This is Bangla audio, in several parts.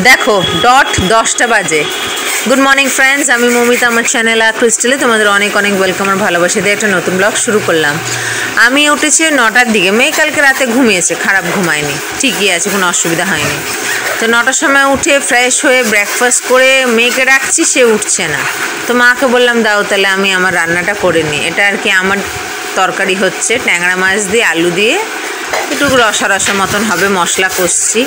দেখো ডট 10টা বাজে। গুড মর্নিং ফ্রেন্ডস, আমি মমিতা, আমার চ্যানেল আর ক্রিস্টালে তোমাদের অনেক অনেক ওয়েলকাম আর ভালোবাসা দিয়ে একটা নতুন ব্লগ শুরু করলাম। আমি উঠেছি 9টার দিকে। মেয়ে কালকে রাতে ঘুমিয়েছে, খারাপ ঘুমায়নি, ঠিকই আছে, কোনো অসুবিধা হয়নি। তো 9টার সময় উঠে ফ্রেশ হয়ে ব্রেকফাস্ট করে মেয়েকে রাখছি, সে উঠছে না। তো মাকে বললাম দাও তাহলে আমি আমার রান্নাটা করে নিই। এটা আর কি আমার তরকারি হচ্ছে ট্যাংরা মাছ দিয়ে আলু দিয়ে, একটু রসা রসা মতন হবে, মশলা কষছি।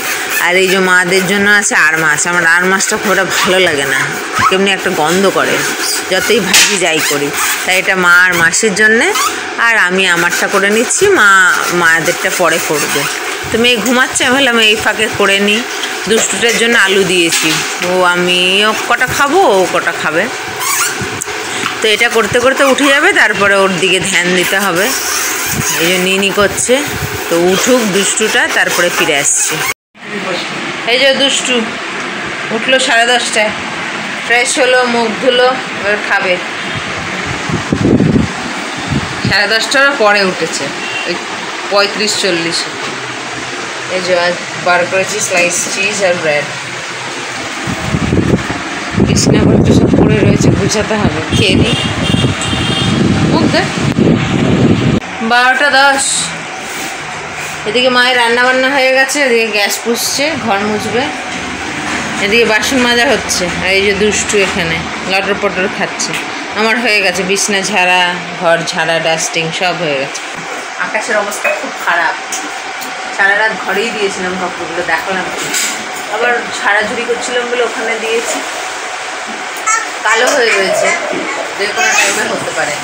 আর এই যে মাদের জন্য আছে আর মাছ। আমার আর মাছটা খুব একটা ভালো লাগে না, কেমনি একটা গন্ধ করে যতই ভাজি যাই করি। তাই এটা মা আর মাসির জন্যে, আর আমি আমারটা করে নিচ্ছি, মাদেরটা পরে করবে। তো মেয়ে ঘুমাচ্ছে, আমি ভাবলাম এই ফাঁকে করে নিই। দুষ্টুটার জন্য আলু দিয়েছি, আমিও কটা খাবো, ও কটা খাবে। তো এটা করতে করতে উঠে যাবে, তারপরে ওর দিকে ধ্যান দিতে হবে। এই যে নিনি করছে, তো উঠুক দুষ্টুটা, তারপরে ফিরে আসছি। এই যে দুষ্টু উঠলো 10:30টায়, ফ্রেশ হলো, মুখ ধুলো, এবার খাবে। 10:30টার পরে উঠেছে, ওই 35-40। এই যে আজ বার করেছি স্লাইস চিজ আর ব্রেড। বিছনাপত্র সব পড়ে রয়েছে, গুছাতে হবে, খেয়ে নিই। মুখ দে। 12টা 10। এদিকে মায়ের রান্না বান্না হয়ে গেছে, এদিকে গ্যাস পুষছে, ঘর মুছবে, এদিকে বাসন মাজা হচ্ছে। আর এই যে দুষ্টু এখানে লটর পটর খাচ্ছে। আমার হয়ে গেছে বিছনা ঝাড়া, ঘর ঝাড়া, ডাস্টিং সব হয়ে গেছে। আকাশের অবস্থা খুব খারাপ, সারা রাত ঘরেই দিয়েছিলাম কাপড়গুলো, দেখালাম। আবার ঝাড়াঝুড়ি করছিলাম বলে ওখানে দিয়েছি, কালো হয়ে রয়েছে, যে কোনো টাইমে হতে পারে।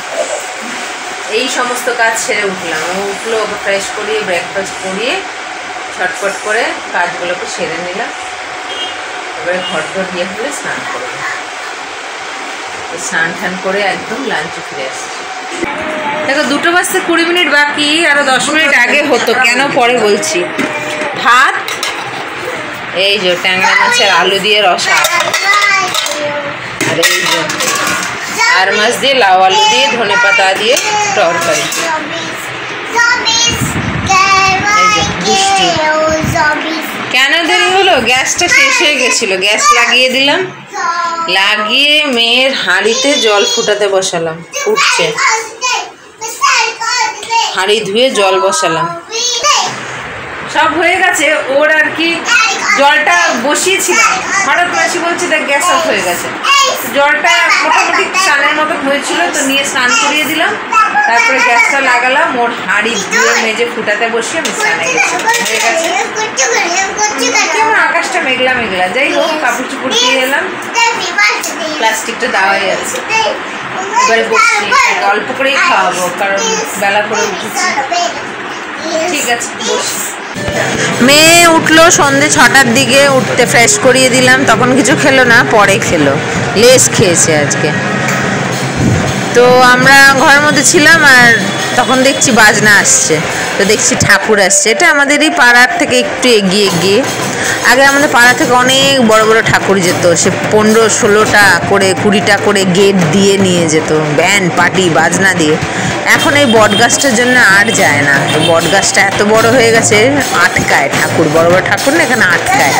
এই সমস্ত কাজ সেরে উঠলাম। ও উঠলো, ওকে ফ্রেশ করিয়ে ব্রেকফাস্ট করিয়ে ছটফট করে কাজগুলোকে সেরে নিলাম। এবারে ঘর ঘর দিয়ে হলে স্নান করবো। স্নান টান করে একদম লাঞ্চে ফিরে আসছি। দেখো 2টা বাজতে 20 মিনিট বাকি, আরও 10 মিনিট আগে হতো, কেন পরে বলছি। ভাত, এই যে ট্যাংরা মাছের আলু দিয়ে রসা, আর এই যে আর মাছ দিয়ে লাউ আলু দিয়ে ধনে পাতা দিয়ে তরকারি। কেন দেরি হলো? গ্যাসটা শেষ হয়ে গেছিল, গ্যাস লাগিয়ে দিলাম, লাগিয়ে মেয়ের হাঁড়িতে জল ফুটাতে বসালাম, ফুটছে। হাঁড়ি ধুয়ে জল বসালাম, সব হয়ে গেছে। ওর আর কি জলটা বসিয়েছিলাম, হঠাৎ মাসি বলছে দেখ গ্যাস অফ হয়ে গেছে। জলটা মোটামুটি স্নানের মতন হয়েছিল, তো নিয়ে স্নান করিয়ে দিলাম, তারপরে গ্যাসটা লাগালাম। ওর হাঁড়ি ধুয়ে মেজে ফুটাতে বসিয়ে আমি স্নানে গেছিলাম, হয়ে গেছে। কেমন আকাশটা মেঘলা মেঘলা, যাই হোক কাপড় চুপড় দিয়ে এলাম, প্লাস্টিকটা দেওয়াই আছে। এবারে বসছি, অল্প করেই খাওয়াবো কারণ বেলা করে উঠেছি। ঠিক আছে বসি। মেয়ে উঠলো সন্ধ্যে 6টার দিকে, উঠতে ফ্রেশ করিয়ে দিলাম, তখন কিছু খেলো না, পরে খেলো, লেস খেয়েছে আজকে। তো আমরা ঘরের মধ্যে ছিলাম, আর তখন দেখছি বাজনা আসছে, তো দেখছি ঠাকুর আসছে। এটা আমাদের এই পাড়ার থেকে একটু এগিয়ে গিয়ে, আগে আমাদের পাড়া থেকে অনেক বড় বড় ঠাকুর যেত, সে 15-16টা করে 20টা করে গেট দিয়ে নিয়ে যেত, ব্যান্ড পার্টি বাজনা দিয়ে। এখন এই বট গাছটার জন্য আর যায় না, এই বট গাছটা এত বড় হয়ে গেছে, আটকায় ঠাকুর, বড় বড় ঠাকুর না এখানে আটকায়,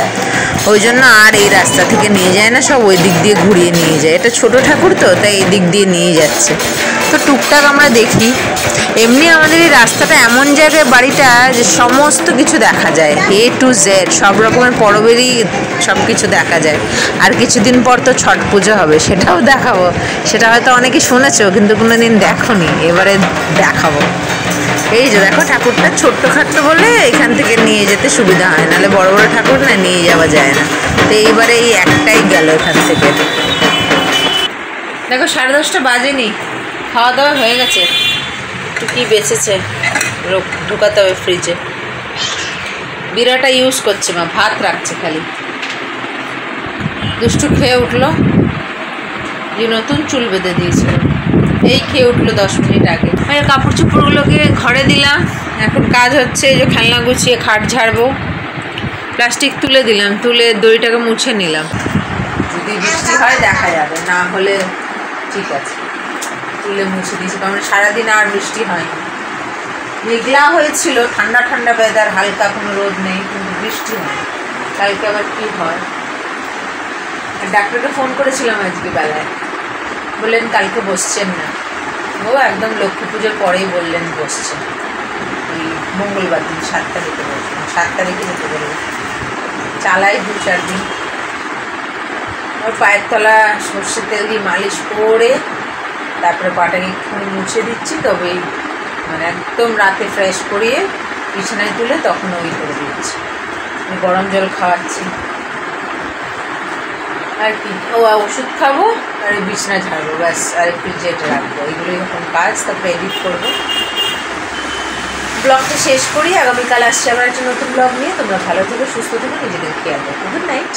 ওই জন্য আর এই রাস্তা থেকে নিয়ে যায় না, সব ওই দিক দিয়ে ঘুরিয়ে নিয়ে যায়। এটা ছোট ঠাকুর তো, তাই এই দিক দিয়ে নিয়ে যাচ্ছে। তো টুকটাক আমরা দেখি। এমনি আমাদের এই রাস্তাটা এমন জায়গায় বাড়িটা যে সমস্ত কিছু দেখা যায়, A to Z, সব রকমের পরবেরই সব কিছু দেখা যায়। আর কিছুদিন পর তো ছট পুজো হবে, সেটাও দেখাবো। সেটা হয়তো অনেকে শুনেছো কিন্তু কোনো দিন দেখোনি, এবারে দেখাবো। এই যে দেখো ঠাকুরটা ছোট্ট খাট্ট বলে এখান থেকে নিয়ে যেতে সুবিধা হয়, নাহলে বড় বড় ঠাকুর না নিয়ে যাওয়া যায় না। তো এইবারে এই একটাই গেল এখান থেকে। দেখো 10:30টা বাজেনি, খাওয়া দাওয়া হয়ে গেছে। একটু কী বেঁচেছে ঢুকাতে হবে ফ্রিজে। বিরাটা ইউজ করছে মা, ভাত রাখছে খালি। দুষ্টু খেয়ে উঠলো, যে নতুন চুল বেঁধে দিয়েছিল, এই খেয়ে উঠলো 10 মিনিট আগে। আর কাপড় চোপড়গুলোকে ঘরে দিলাম, এখন কাজ হচ্ছে। এই যে খেলনা গুছিয়ে খাট ঝাড়বো, প্লাস্টিক তুলে দিলাম, তুলে দড়িটাকে মুছে নিলাম। যদি বৃষ্টি হয় দেখা যাবে, না হলে ঠিক আছে। তুলে মুছে দিয়েছি, কারণ সারাদিন আর বৃষ্টি হয়নি। মেঘলা হয়েছিল, ঠান্ডা ঠান্ডা ওয়েদার, হালকা কোনো রোদ নেই, কিন্তু বৃষ্টি হয়। কালকে আবার কী হয় ডাক্তারকে ফোন করেছিলাম আজকে বেলায়, বললেন কালকে বসছেন না। ও একদম লক্ষ্মী পুজোর পরেই বললেন বসছেন, এই মঙ্গলবার দিন 7 তারিখে বসবেন, 7 তারিখে যেতে বললেন। চালাই 2-4 দিন। ওর পায়ের তলা সর্ষের তেল দিয়ে মালিশ করে তারপরে পাটাকে একটুখানি মুছে দিচ্ছি, তবেই মানে একদম রাতে ফ্রেশ করিয়ে বিছানায় তুলে তখন ওই করে দিচ্ছি, গরম জল খাওয়াচ্ছি আর কি। ও ওষুধ খাবো আর এই বিছানা ঝাড়বো, ব্যাস। আর ফ্রিজে এটা রাখবো, এইগুলোই এখন কাজ। তারপরে এডিট করবো, ব্লগটা শেষ করি। আগামীকাল আসছে আবার একটা নতুন ব্লগ নিয়ে। তোমরা ভালো থেকো, সুস্থ থেকো, নিজেদের খেয়াল রাখো। Good night.